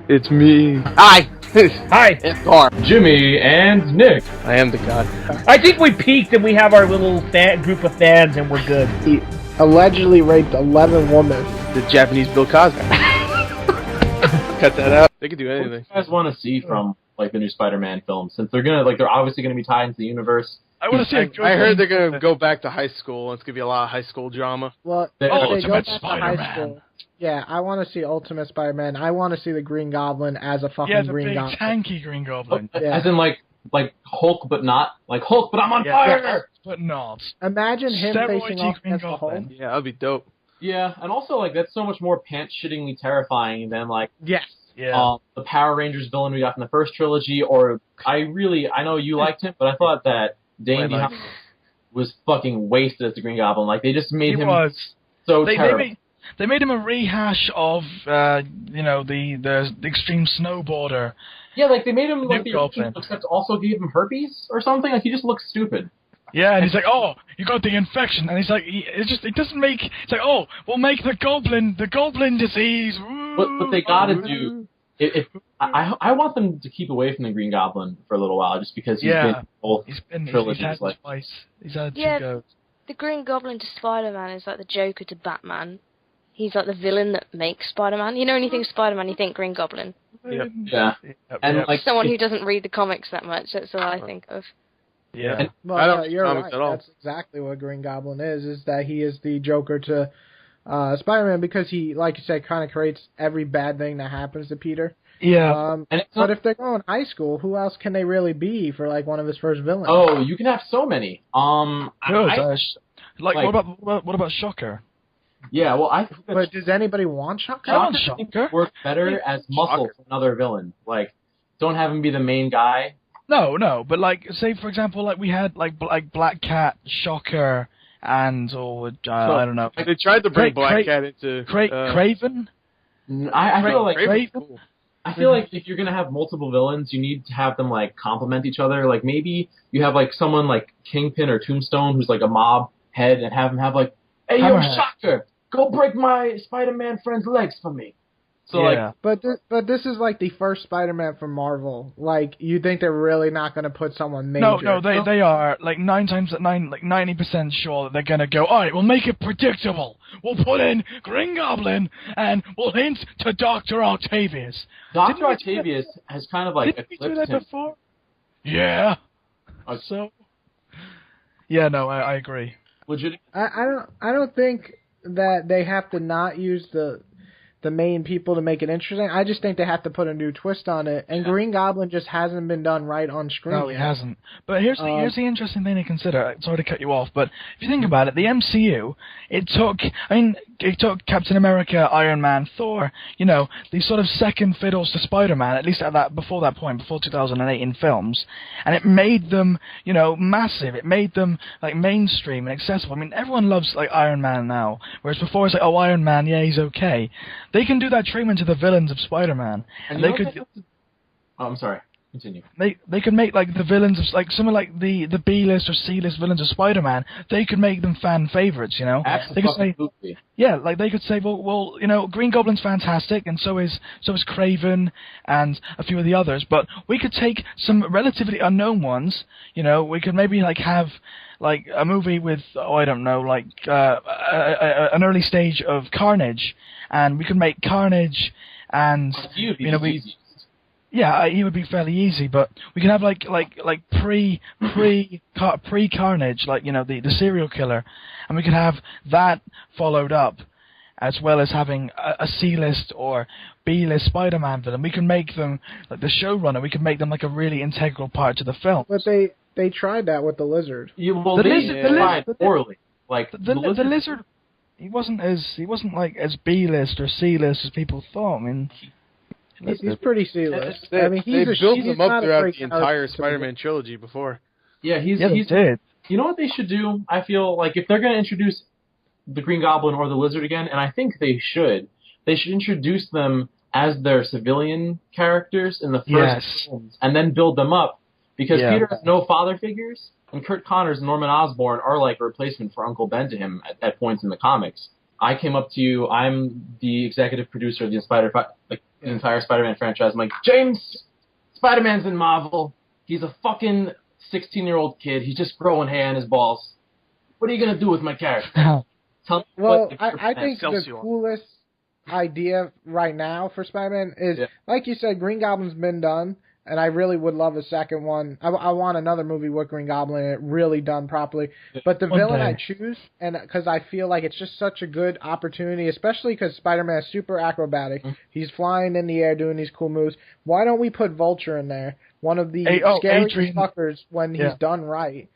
It's me. Hi! Hi. It's Gar. Jimmy and Nick. I am the god. I think we peaked and we have our little group of fans and we're good. He allegedly raped 11 women. The Japanese Bill Cosby. Cut that out. They can do What do anything. you guys want to see from like the new Spider-Man film? Since they're obviously gonna be tied into the universe. I want to see a good I heard one. they're gonna go back to high school, and it's gonna be a lot of high school drama. Well, Oh, if they go Ultimate back to high Spider-Man. school, yeah, I want to see Ultimate Spider-Man. I want to see the Green Goblin as a fucking Yeah, the Green big Goblin. tanky Green Goblin. Yeah. As in like Hulk, but not like Hulk, but I'm on Yeah. fire. But not. Imagine him facing Steroidy off Green against the Goblin. Hulk. Yeah, that'd be dope. Yeah, and also like that's so much more pants-shittingly terrifying than like Yes. Yeah. the Power Rangers villain we got in the first trilogy. Or I know you liked him, but I thought that Dane Wait, like- DeHaan was fucking wasted as the Green Goblin. Like they just made He him was. so They terrible. made him a rehash of the extreme snowboarder. Yeah, like they made him like New the Goblin. except also gave him herpes or something. Like he just looks stupid. Yeah, and he's like, oh, you got the infection, and he's like, it doesn't make. It's like, oh, we'll make the goblin disease. What they gotta do. I want them to keep away from the Green Goblin for a little while, just because he's been in both He's trilogies. had Like twice. He's had Yeah. two goes. The Green Goblin to Spider-Man is like the Joker to Batman. He's like the villain that makes Spider-Man. You know, when you think Spider-Man, you think Green Goblin. Yep. yeah, and Yep. like Someone who doesn't read the comics that much, that's all I think of. Yeah. and- Well, I don't you're comics right. at all. That's exactly what Green Goblin is that he is the Joker to Spider-Man because he, like you said, kind of creates every bad thing that happens to Peter. Yeah. and it's But not, if they're going high school, who else can they really be for like one of his first villains? oh, you can have so many. Good. I- Like, like- what about Shocker? yeah, well, I think that But does anybody want Shocker? I want Shocker Shocker. works better as muscle for another villain. Like, don't have him be the main guy. No, but like, say for example, like we had like Black Cat, Shocker, and I don't know, They tried to bring Cra- Black Cra- Cat into Craven. I feel like Raven's Craven? cool. I feel like if you're gonna have multiple villains, you need to have them like complement each other. Like maybe you have like someone like Kingpin or Tombstone who's like a mob head, and have him have like, "Hey, yo, Hammerhead. Shocker, go break my Spider-Man friend's legs for me." So Yeah. like, But this is like the first Spider-Man from Marvel. Like, you think they're really not going to put someone No, major? they are like 90% sure that they're gonna go. All right, we'll make it predictable. We'll put in Green Goblin, and we'll hint to Doctor Octavius. Dr. Didn't we do Octavius has kind of like Didn't we do eclipsed that him. before? Yeah. Uh, So. Yeah, no, I agree. Legit. I don't think that they have to not use the main people to make it interesting. I just think they have to put a new twist on it. And Green Goblin just hasn't been done right on screen. No, he hasn't. But here's the interesting thing to consider. Sorry to cut you off, but if you think about it, the MCU, it took Captain America, Iron Man, Thor, these sort of second fiddles to Spider-Man, at least before that point, before 2008 in films, and it made them, massive. It made them like mainstream and accessible. I mean, everyone loves like Iron Man now, whereas before it's like, oh, Iron Man, yeah, he's okay. They can do that treatment to the villains of Spider-Man, And they you know could. what they have to- Oh, I'm sorry. Continue. They could make like the villains of like some of like the B-list or C-list villains of Spider-Man. They could make them fan favorites, They could say, Absolutely. yeah, like they could say, well, Green Goblin's fantastic, and so is Craven and a few of the others. But we could take some relatively unknown ones. We could maybe like have like a movie with I don't know, like an early stage of Carnage, and we could make Carnage and You'd be we. easy. Yeah, it would be fairly easy, but we can have like pre Carnage, like the serial killer, and we could have that followed up, as well as having a C-list or B-list Spider-Man villain. We can make them like the showrunner. We can make them like a really integral part to the film. But they tried that with the Lizard. They the tried lizard- poorly. Like The lizard, he wasn't like as B-list or C-list as people thought. I mean. He's pretty C-list. They, I mean, they built he's him not up a throughout great the entire character. Spider-Man trilogy before. Yeah, he's They did. You know what they should do? I feel like if they're going to introduce the Green Goblin or the Lizard again, and I think they should introduce them as their civilian characters in the first films, and then build them up, because Peter has no father figures, and Kurt Connors and Norman Osborn are like a replacement for Uncle Ben to him at points in the comics. I came up to you. I'm the executive producer of the the entire Spider-Man franchise. I'm like, James, Spider-Man's in Marvel. He's a fucking 16-year-old kid. He's just growing hair on his balls. What are you gonna do with my character? Tell me Well, what I think the coolest idea right now for Spider-Man is, like you said, Green Goblin's been done, and I really would love a second one. I want another movie with Green Goblin in it, really done properly. But the villain I choose, and because I feel like it's just such a good opportunity, especially because Spider-Man is super acrobatic. He's flying in the air doing these cool moves. Why don't we put Vulture in there? One of the scariest fuckers when he's done right.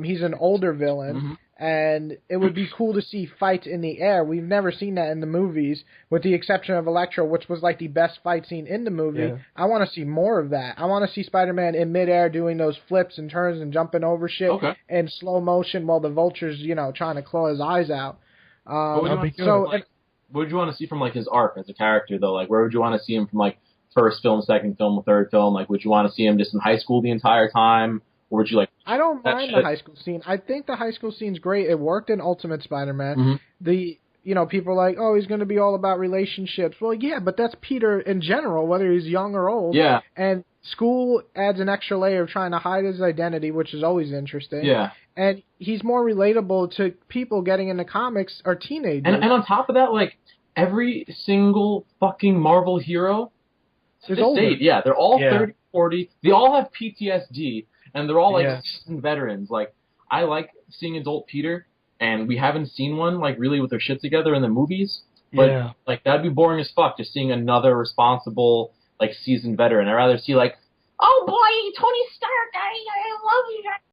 He's an older villain, and it would be cool to see fights in the air. We've never seen that in the movies, with the exception of Electro, which was like the best fight scene in the movie. Yeah. I want to see more of that. I want to see Spider-Man in midair doing those flips and turns and jumping over shit in slow motion while the Vulture's, trying to claw his eyes out. What would you want to see from like his arc as a character though? Like, where would you want to see him from like first film, second film, third film? Like, would you want to see him just in high school the entire time? Or would you like? I don't mind the high school scene. I think the high school scene's great. It worked in Ultimate Spider-Man. People are like, oh, he's going to be all about relationships. Well, yeah, but that's Peter in general, whether he's young or old. Yeah. And school adds an extra layer of trying to hide his identity, which is always interesting. Yeah. And he's more relatable to people getting into comics or teenagers. And on top of that, like, every single fucking Marvel hero is older. Yeah, they're all 30, 40. They all have PTSD. And they're all, like, seasoned veterans. Like, I like seeing adult Peter, and we haven't seen one, like, really with their shit together in the movies. But, like, that'd be boring as fuck, just seeing another responsible, like, seasoned veteran. I'd rather see, like, oh, boy, Tony Stark, I love you.